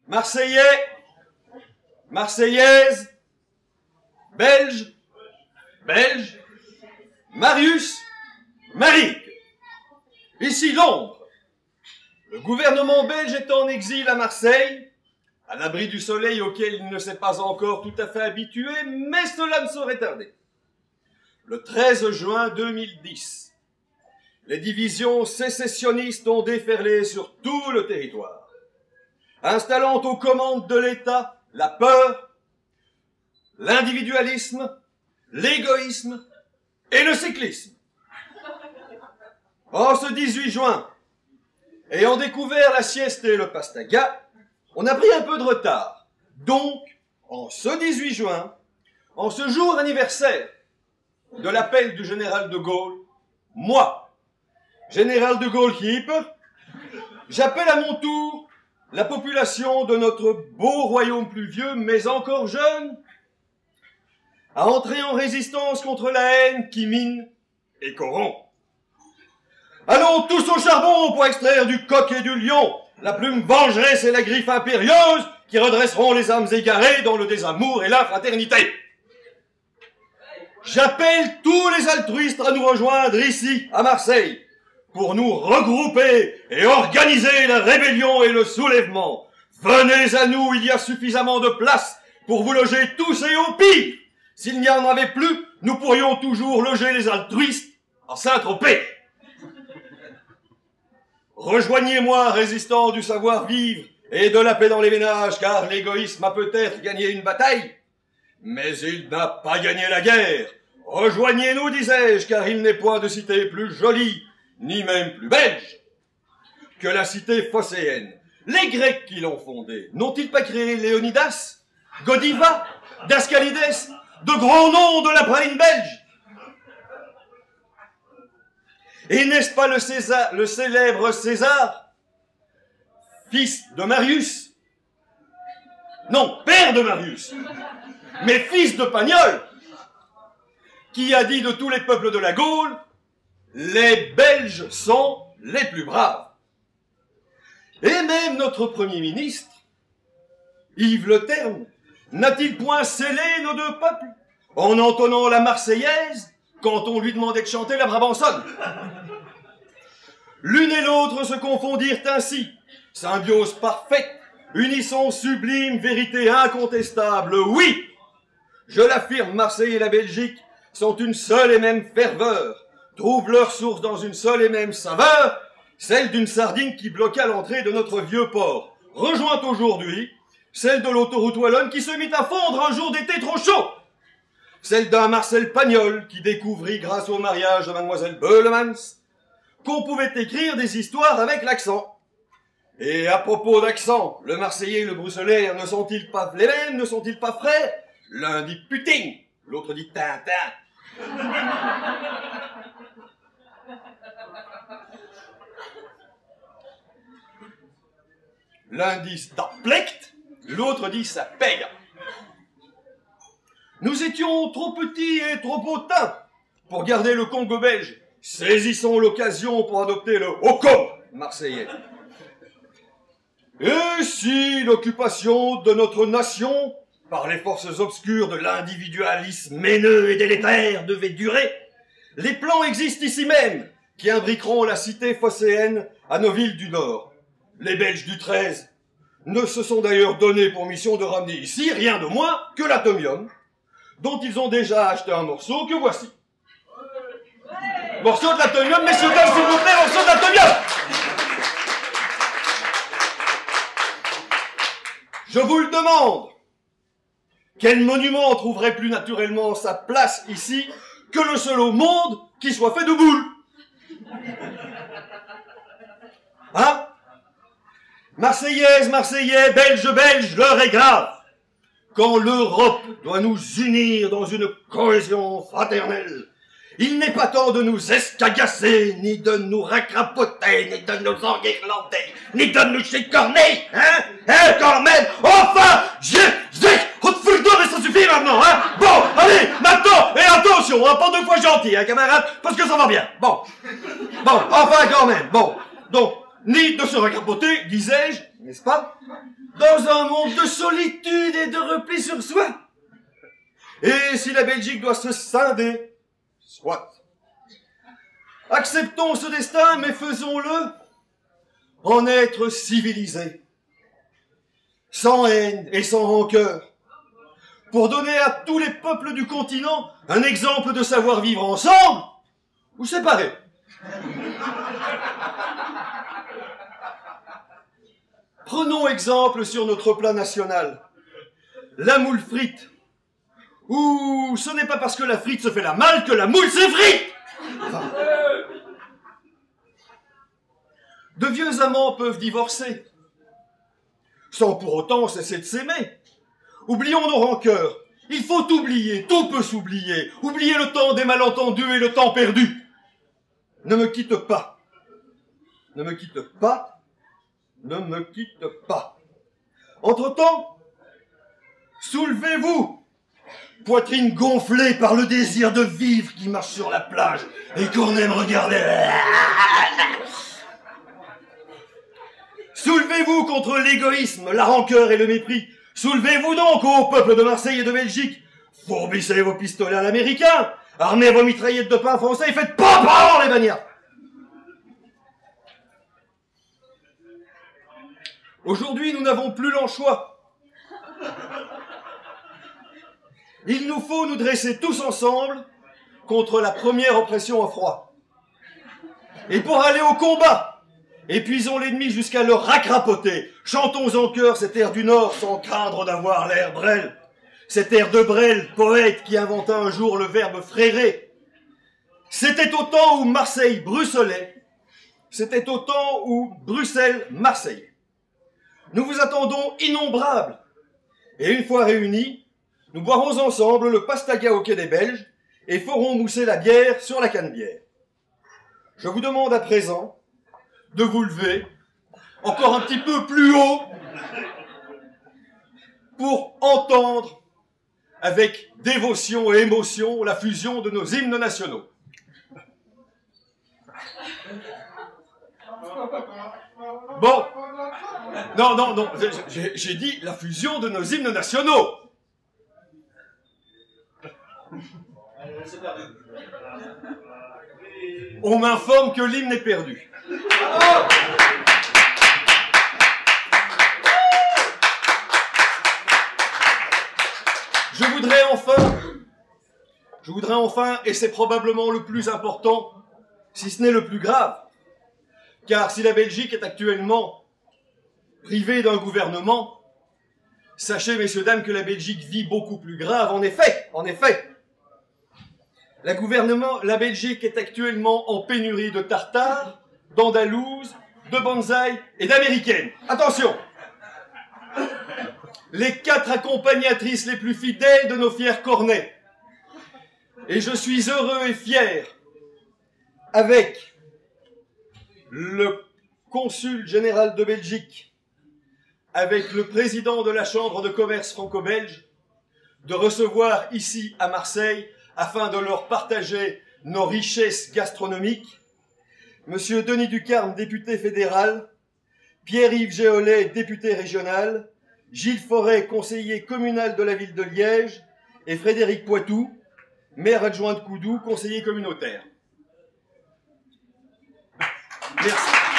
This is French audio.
Marseillais, Marseillaise, Belge, Belge, Marius, Marique. Ici Londres. Le gouvernement belge est en exil à Marseille, à l'abri du soleil auquel il ne s'est pas encore tout à fait habitué, mais cela ne saurait tarder. Le 13 juin 2010, les divisions sécessionnistes ont déferlé sur tout le territoire, installant aux commandes de l'État la peur, l'individualisme, l'égoïsme et le cyclisme. En ce 18 juin, ayant découvert la sieste et le pastaga, on a pris un peu de retard. Donc, en ce 18 juin, en ce jour anniversaire de l'appel du général de Gaulle, moi, général de Gaulle Keep, j'appelle à mon tour la population de notre beau royaume pluvieux, mais encore jeune, à entrer en résistance contre la haine qui mine et corrompt. Allons tous au charbon pour extraire du coq et du lion la plume vengeresse et la griffe impérieuse qui redresseront les âmes égarées dans le désamour et la fraternité. J'appelle tous les altruistes à nous rejoindre ici, à Marseille, pour nous regrouper et organiser la rébellion et le soulèvement. Venez à nous, il y a suffisamment de place pour vous loger tous et au pire. S'il n'y en avait plus, nous pourrions toujours loger les altruistes à Saint-Tropez. Rejoignez-moi, résistants du savoir-vivre et de la paix dans les ménages, car l'égoïsme a peut-être gagné une bataille, mais il n'a pas gagné la guerre. Rejoignez-nous, disais-je, car il n'est point de cité plus jolie, ni même plus belge, que la cité phocéenne. Les Grecs qui l'ont fondée, n'ont-ils pas créé Léonidas, Godiva, Dascalides, de grands noms de la praline belge? Et n'est-ce pas le célèbre César, fils de Marius? Non, père de Marius, mais fils de Pagnol, qui a dit de tous les peuples de la Gaule, les Belges sont les plus braves. Et même notre Premier ministre, Yves Le Terme, n'a-t-il point scellé nos deux peuples en entonnant la Marseillaise quand on lui demandait de chanter la Brabançonne? L'une et l'autre se confondirent ainsi, symbiose parfaite, unisson sublime, vérité incontestable. Oui, je l'affirme, Marseille et la Belgique sont une seule et même ferveur, trouvent leur source dans une seule et même saveur, celle d'une sardine qui bloqua l'entrée de notre vieux port, rejointe aujourd'hui celle de l'autoroute wallonne qui se mit à fondre un jour d'été trop chaud, celle d'un Marcel Pagnol qui découvrit grâce au mariage de mademoiselle Beulemans qu'on pouvait écrire des histoires avec l'accent. Et à propos d'accent, le Marseillais et le Bruxellaire ne sont-ils pas les mêmes, ne sont-ils pas frères? L'un dit putain, l'autre dit Tintin. L'un dit Daplect, l'autre dit ça pègue. Nous étions trop petits et trop hautains pour garder le Congo belge. Saisissons l'occasion pour adopter le Hoko marseillais. Et si l'occupation de notre nation par les forces obscures de l'individualisme haineux et délétère devait durer, les plans existent ici même qui imbriqueront la cité phocéenne à nos villes du Nord. Les Belges du 13 ne se sont d'ailleurs donné pour mission de ramener ici rien de moins que l'atomium, dont ils ont déjà acheté un morceau que voici. Morceau de l'atomium, messieurs, dames, s'il vous plaît, morceau de l'atomium! Je vous le demande. Quel monument trouverait plus naturellement sa place ici que le seul au monde qui soit fait de boules? Hein? Marseillaise, Marseillais, Belge, Belge, l'heure est grave. Quand l'Europe doit nous unir dans une cohésion fraternelle, il n'est pas temps de nous escagasser, ni de nous racrapoter, ni de nous enguirlander, ni de nous chicorner, hein? Hein, quand même? Enfin! Mais ça suffit maintenant, hein? Bon, allez, maintenant, et attention, hein, pas deux fois gentil, hein, camarade, parce que ça va bien. Bon, enfin, quand même, bon. Donc, ni de se racrapoter, disais-je, n'est-ce pas? dans un monde de solitude et de repli sur soi. Et si la Belgique doit se scinder, soit. Acceptons ce destin, mais faisons-le en être civilisés, sans haine et sans rancœur, pour donner à tous les peuples du continent un exemple de savoir-vivre ensemble ou séparés. Prenons exemple sur notre plat national, la moule frite, où ce n'est pas parce que la frite se fait la malle que la moule s'effrite. Enfin, de vieux amants peuvent divorcer, sans pour autant cesser de s'aimer. Oublions nos rancœurs. Il faut oublier, tout peut s'oublier. Oublier le temps des malentendus et le temps perdu. Ne me quitte pas. Ne me quitte pas. Ne me quitte pas. Entre-temps, soulevez-vous, poitrine gonflée par le désir de vivre qui marche sur la plage et qu'on aime regarder. Soulevez-vous contre l'égoïsme, la rancœur et le mépris. Soulevez-vous donc, ô peuple de Marseille et de Belgique. Fourbissez vos pistolets à l'américain, armez vos mitraillettes de pain français et faites pam les bagnards. Aujourd'hui, nous n'avons plus l'anchois. Il nous faut nous dresser tous ensemble contre la première oppression au froid. Et pour aller au combat, épuisons l'ennemi jusqu'à le racrapoter. Chantons en chœur cet air du Nord sans craindre d'avoir l'air Brel. Cet air de Brel, poète qui inventa un jour le verbe frérer. C'était au temps où Marseille bruxelait. C'était au temps où Bruxelles marseillait. Nous vous attendons innombrables. Et une fois réunis, nous boirons ensemble le pastaga au quai des Belges et ferons mousser la bière sur la canne-bière. Je vous demande à présent de vous lever encore un petit peu plus haut pour entendre avec dévotion et émotion la fusion de nos hymnes nationaux. Bon, non, j'ai dit la fusion de nos hymnes nationaux. On m'informe que l'hymne est perdu. Je voudrais enfin, et c'est probablement le plus important, si ce n'est le plus grave, car si la Belgique est actuellement privée d'un gouvernement, sachez, messieurs, dames, que la Belgique vit beaucoup plus grave. En effet, la Belgique est actuellement en pénurie de tartare, d'andalouse, de bonsaï et d'américaine. Attention! Les 4 accompagnatrices les plus fidèles de nos fiers cornets. Et je suis heureux et fier, avec le consul général de Belgique, avec le président de la Chambre de commerce franco-belge, de recevoir ici à Marseille, afin de leur partager nos richesses gastronomiques, Monsieur Denis Ducarme, député fédéral, Pierre-Yves Géolet, député régional, Gilles Forêt, conseiller communal de la ville de Liège, et Frédéric Poitou, maire adjoint de Coudou, conseiller communautaire. Merci.